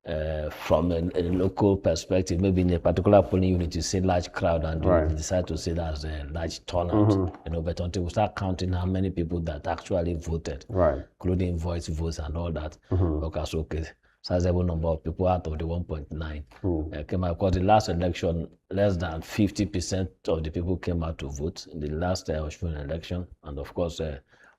from a local perspective, maybe in a particular polling unit, you see large crowd and you decide to say that's a large turnout, but until we start counting how many people that actually voted, including voice votes and all that, okay, sizable number of people out of the 1.9 came out. Because the last election, less than 50% of the people came out to vote in the last Osun election, and of course,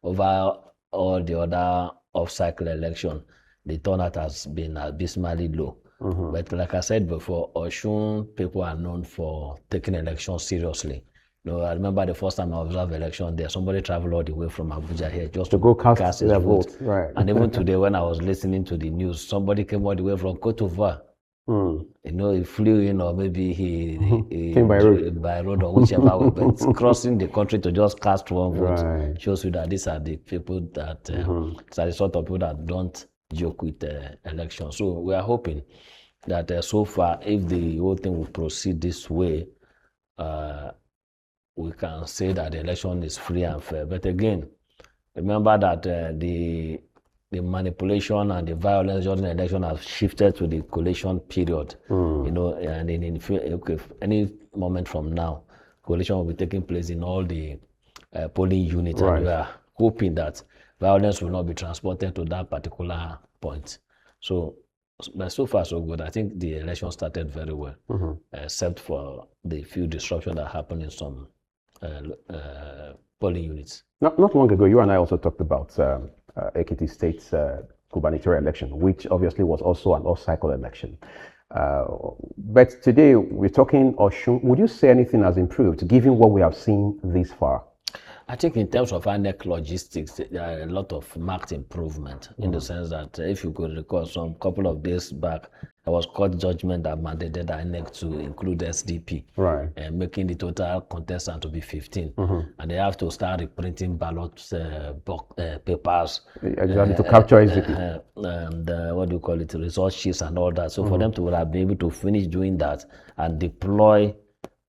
over all the other off-cycle election, the turnout has been abysmally low. But like I said before, Osun people are known for taking elections seriously. I remember the first time I observed election there, somebody traveled all the way from Abuja here just to go cast their vote. And even today, when I was listening to the news, somebody came all the way from Cote d'Ivoire. He flew in, or maybe he came by road or whichever way, but crossing the country to just cast one vote shows you that these are the people that, these are the sort of people that don't joke with the election. So we are hoping that so far, if the whole thing will proceed this way, we can say that the election is free and fair. But again, remember that the manipulation and the violence during the election have shifted to the collation period. And in any moment from now, collation will be taking place in all the polling units, and we are hoping that violence will not be transported to that particular point. So, but so far so good. I think the election started very well, except for the few disruptions that happened in some polling units. Not long ago, you and I also talked about Ekiti State's gubernatorial election, which obviously was also an off-cycle election. But today, we're talking Osun. Would you say anything has improved, given what we have seen this far? I think in terms of INEC logistics, there are a lot of marked improvement in the sense that if you could recall some couple of days back, there was court judgment that mandated INEC to include SDP, making the total contestant to be 15. And they have to start reprinting ballot papers. Exactly, to capture easily. And result sheets and all that. So for them to have been able to finish doing that and deploy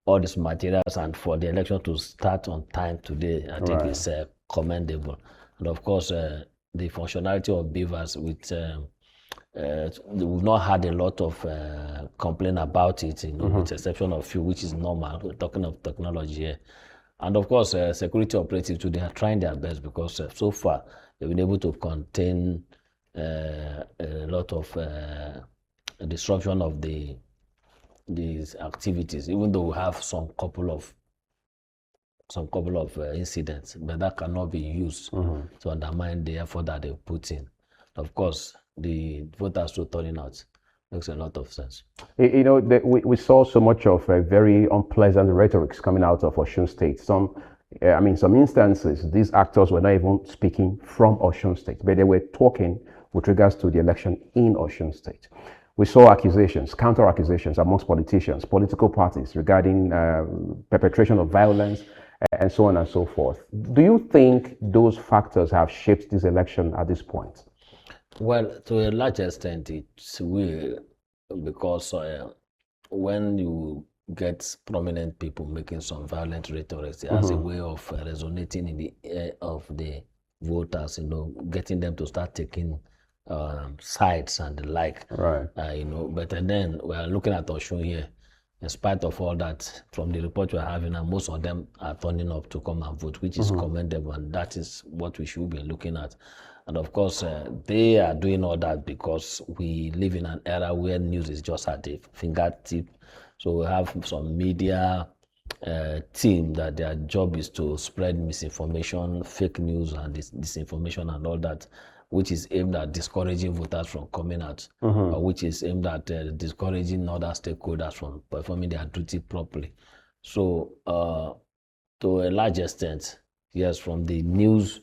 all these materials and for the election to start on time today, I think is commendable. And of course, the functionality of beavers, with we've not had a lot of complaint about it, with the exception of few, which is normal. We're talking of technology here. And of course, security operatives too, they are trying their best, because so far they've been able to contain a lot of disruption of these activities, even though we have some couple of incidents, but that cannot be used to undermine the effort that they put in. Of course, the voters still turning out makes a lot of sense. We saw so much of very unpleasant rhetorics coming out of Osun State. Some instances, these actors were not even speaking from Osun State, but they were talking with regards to the election in Osun State. We saw accusations, counter-accusations amongst politicians, political parties regarding perpetration of violence and so on and so forth. Do you think those factors have shaped this election at this point? Well, to a large extent, it will, because when you get prominent people making some violent rhetoric, it has a way of resonating in the ear of the voters, getting them to start taking sides and the like. But then we are looking at Osun here. In spite of all that, from the report we're having, and most of them are turning up to come and vote, which is commendable, and that is what we should be looking at. And of course, they are doing all that because we live in an era where news is just at the fingertip. So we have some media team that their job is to spread misinformation, fake news, and disinformation and all that, which is aimed at discouraging voters from coming out, or which is aimed at discouraging other stakeholders from performing their duty properly. So, to a large extent, yes, from the news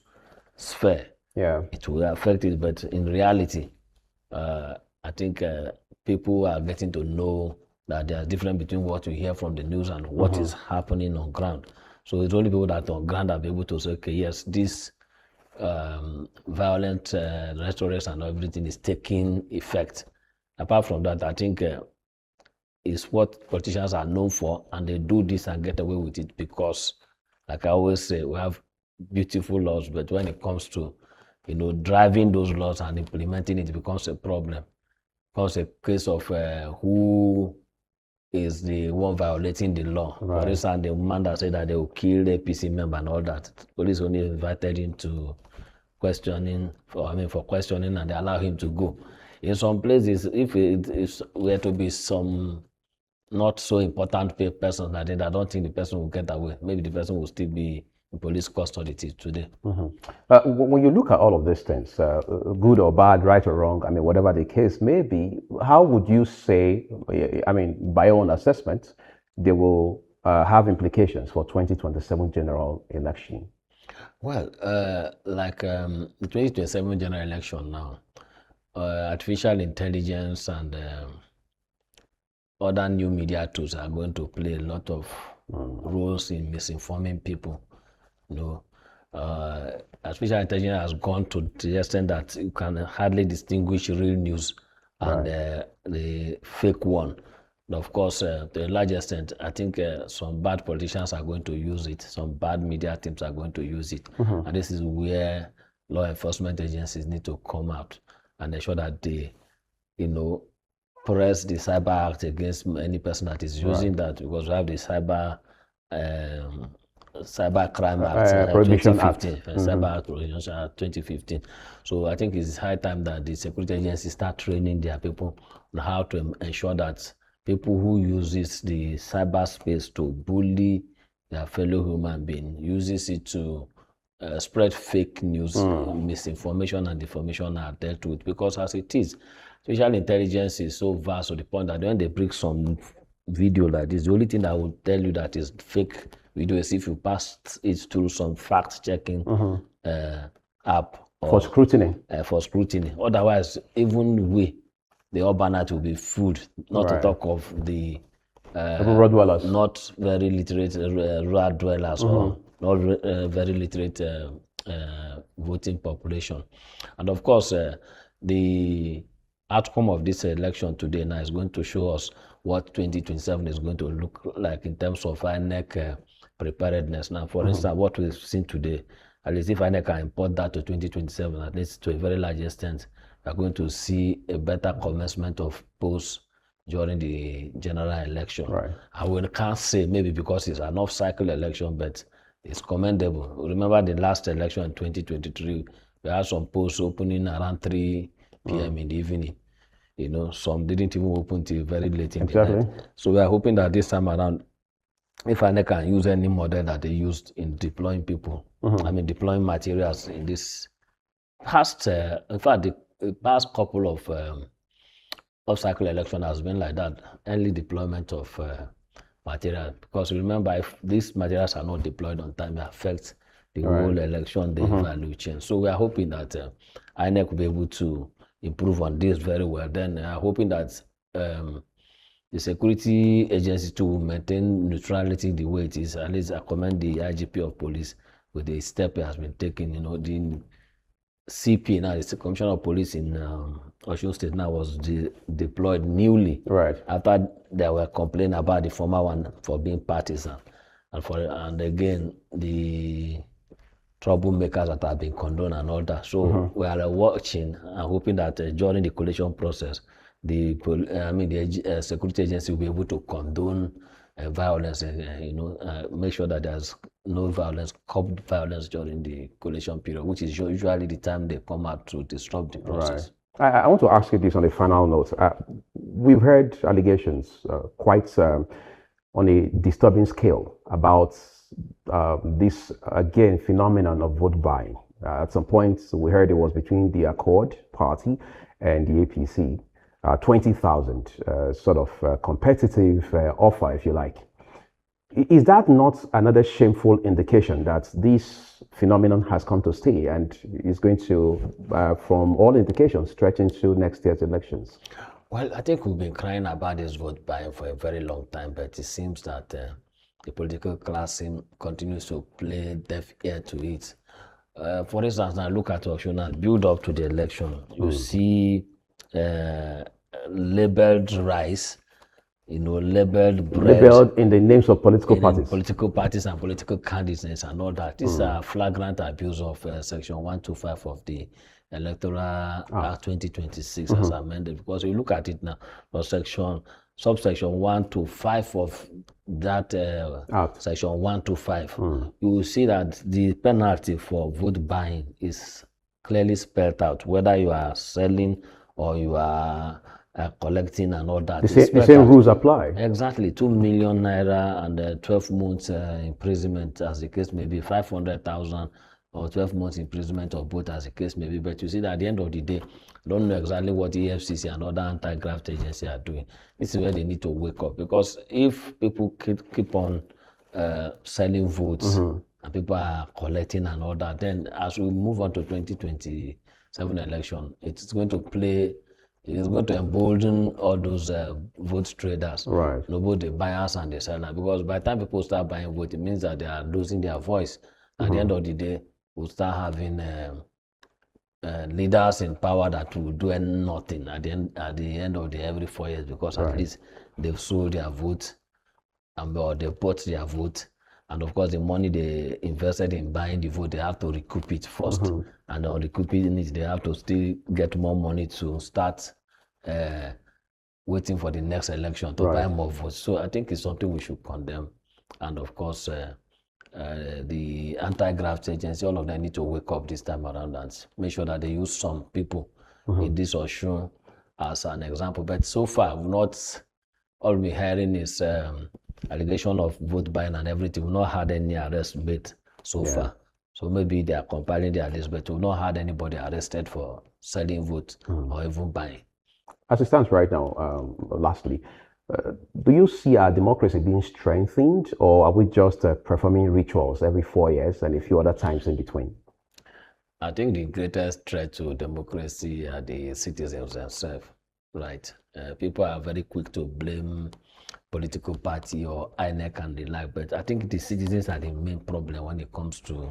sphere, it will affect it, but in reality, I think people are getting to know that there's a difference between what you hear from the news and what is happening on ground. So it's only people that are on ground are able to say, okay, yes, this violent rhetoric and everything is taking effect. Apart from that, I think it's what politicians are known for, and they do this and get away with it because, like I always say, we have beautiful laws, but when it comes to driving those laws and implementing it, becomes a problem. cause a case of who is the one violating the law. Right. For instance, the man that said that they will kill the APC member and all that, police only invited him to questioning, for questioning, and they allow him to go. In some places, if it were to be some not so important person, I don't think the person will get away. Maybe the person will still be in police custody till today. When you look at all of these things, good or bad, right or wrong, I mean, whatever the case may be, how would you say, I mean, by your own assessment, they will have implications for 2027 general election? Well, the 2027 general election now, artificial intelligence and other new media tools are going to play a lot of roles in misinforming people. Artificial intelligence has gone to the extent that you can hardly distinguish real news and the fake one. And of course, to a large extent, I think some bad politicians are going to use it. Some bad media teams are going to use it. And this is where law enforcement agencies need to come out and ensure that they, press the Cyber Act against any person that is using that, because we have the Cyber Crime Act, Prohibition 2015, Act. Cyber Act Prohibition Act 2015. So I think it's high time that the security agencies start training their people on how to ensure that people who uses the cyberspace to bully their fellow human being, uses it to spread fake news, misinformation and defamation are dealt with, because as it is, social intelligence is so vast to the point that when they bring some video like this, the only thing that will tell you that is fake video is if you pass it through some fact-checking app for scrutiny. Otherwise, even the urbanite will be fooled, not to talk of the rural dwellers, not very literate rural dwellers or not very literate voting population. And of course, the outcome of this election today now is going to show us what 2027 is going to look like in terms of INEC preparedness. Now, for instance, what we've seen today, at least if INEC can import that to 2027, at least to a very large extent, we are going to see a better commencement of polls during the general election. I can't say maybe because it's an off-cycle election, but it's commendable. Remember the last election in 2023, we had some polls opening around 3 p.m. in the evening. Some didn't even open till very late in the night. So we are hoping that this time around, if INEC can use any model that they used in deploying people, deploying materials in this past, in fact, the past couple of off-cycle election has been like that, early deployment of material. Because remember, if these materials are not deployed on time, it affects the whole election, the value chain. So we are hoping that INEC will be able to improve on this very well. Then hoping that the security agency to maintain neutrality the way it is. At least I commend the IGP of police with the step it has been taken. The CP now, the Commissioner of Police in Osun State now was deployed newly after they were complaining about the former one for being partisan, and again the troublemakers that have been condoned and all that. So we are watching and hoping that during the collation process, the security agency will be able to condone violence and make sure that there's no violence, curb violence during the collation period, which is usually the time they come out to disrupt the process. I want to ask you this on a final note. We've heard allegations quite on a disturbing scale about this, again, phenomenon of vote buying. At some point, we heard it was between the Accord Party and the APC. 20,000 sort of competitive offer, if you like. Is that not another shameful indication that this phenomenon has come to stay and is going to, from all indications, stretch into next year's elections? Well, I think we've been crying about this vote buying for a very long time, but it seems that the political class continues to play deaf ear to it. For instance, now look at Osun, build up to the election. You see labeled rice, labeled bread. Labeled in the names of political parties. Political parties and political candidates and all that. These are flagrant abuse of Section 125 of the Electoral Act 2026 as amended, because you look at it now, subsection 1 to 5 of that section 1 to 5, you will see that the penalty for vote buying is clearly spelled out, whether you are selling or you are collecting and all that. The same rules apply. Exactly, 2 million naira and 12 months imprisonment, as the case may be, 500,000 or 12 months imprisonment, or both, as the case may be. But you see that at the end of the day, I don't know exactly what EFCC and other anti-graft agencies are doing. This is where they need to wake up, because if people keep on selling votes and people are collecting and all that, then as we move on to 2027 election, it's going to embolden all those vote traders, right? Both the buyers and the sellers, because by the time people start buying vote, it means that they are losing their voice. At the end of the day, we'll start having leaders in power that will do nothing at the end of every 4 years, because at least they've sold their vote or they bought their vote, and of course the money they invested in buying the vote, they have to recoup it first, and on recouping it, they have to still get more money to start waiting for the next election to buy more votes. So I think it's something we should condemn, and of course the anti-graft agency, all of them need to wake up this time around and make sure that they use some people in this Osun as an example. But so far, all we're hearing is allegation of vote buying and everything. We've not had any arrest made so far. So maybe they are compiling their list, but we've not had anybody arrested for selling votes or even buying. As it stands right now, lastly, do you see our democracy being strengthened, or are we just performing rituals every 4 years and a few other times in between? I think the greatest threat to democracy are the citizens themselves, right? People are very quick to blame political party or INEC and the like, but I think the citizens are the main problem when it comes to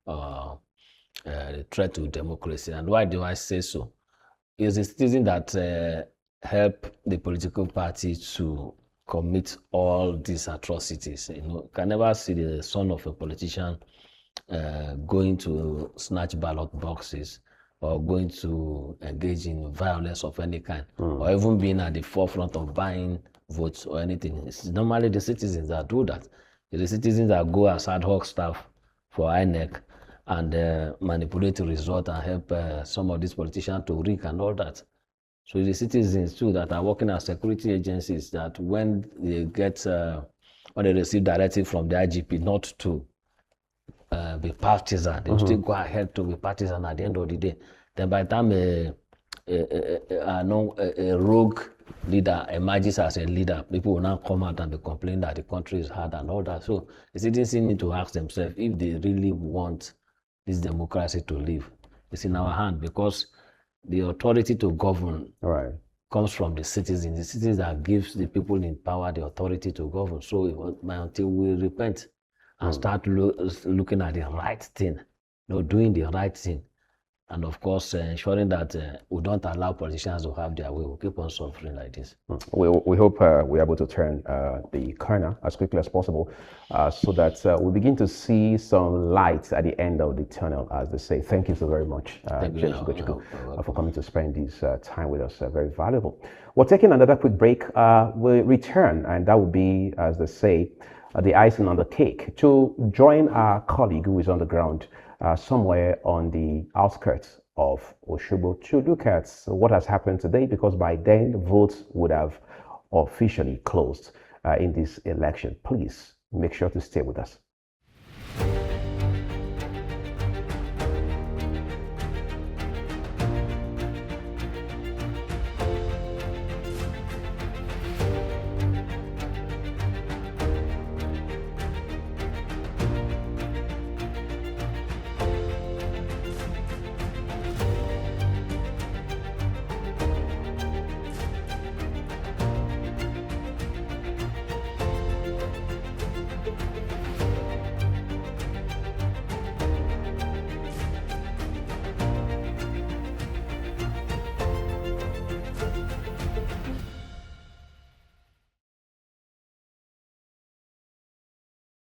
the threat to democracy. And why do I say so? It's the citizen that help the political party to commit all these atrocities. You can never see the son of a politician going to snatch ballot boxes or going to engage in violence of any kind, or even being at the forefront of buying votes or anything. It's normally the citizens that do that. It's the citizens that go as ad hoc staff for INEC and manipulate the result and help some of these politicians to rig and all that. So the citizens too that are working as security agencies, that when they receive directive from the IGP not to be partisan, they will still go ahead to be partisan at the end of the day. Then by the time a rogue leader emerges as a leader, people will now come out and be complaining that the country is hard and all that. So the citizens need to ask themselves if they really want this democracy to live. It's in our hand, because the authority to govern comes from the citizens. The citizens that gives the people in power the authority to govern. So until we repent and start looking at the right thing, doing the right thing, and of course ensuring that we don't allow politicians to have their way, we'll keep on suffering like this. We hope we're able to turn the corner as quickly as possible, so that we begin to see some light at the end of the tunnel, as they say. Thank you so very much, James Ugochukwu, for coming to spend this time with us. Very valuable. We're taking another quick break. We'll return, and that will be, as they say, the icing on the cake, to join our colleague who is on the ground somewhere on the outskirts of Osogbo to look at what has happened today, because by then the votes would have officially closed in this election. Please make sure to stay with us.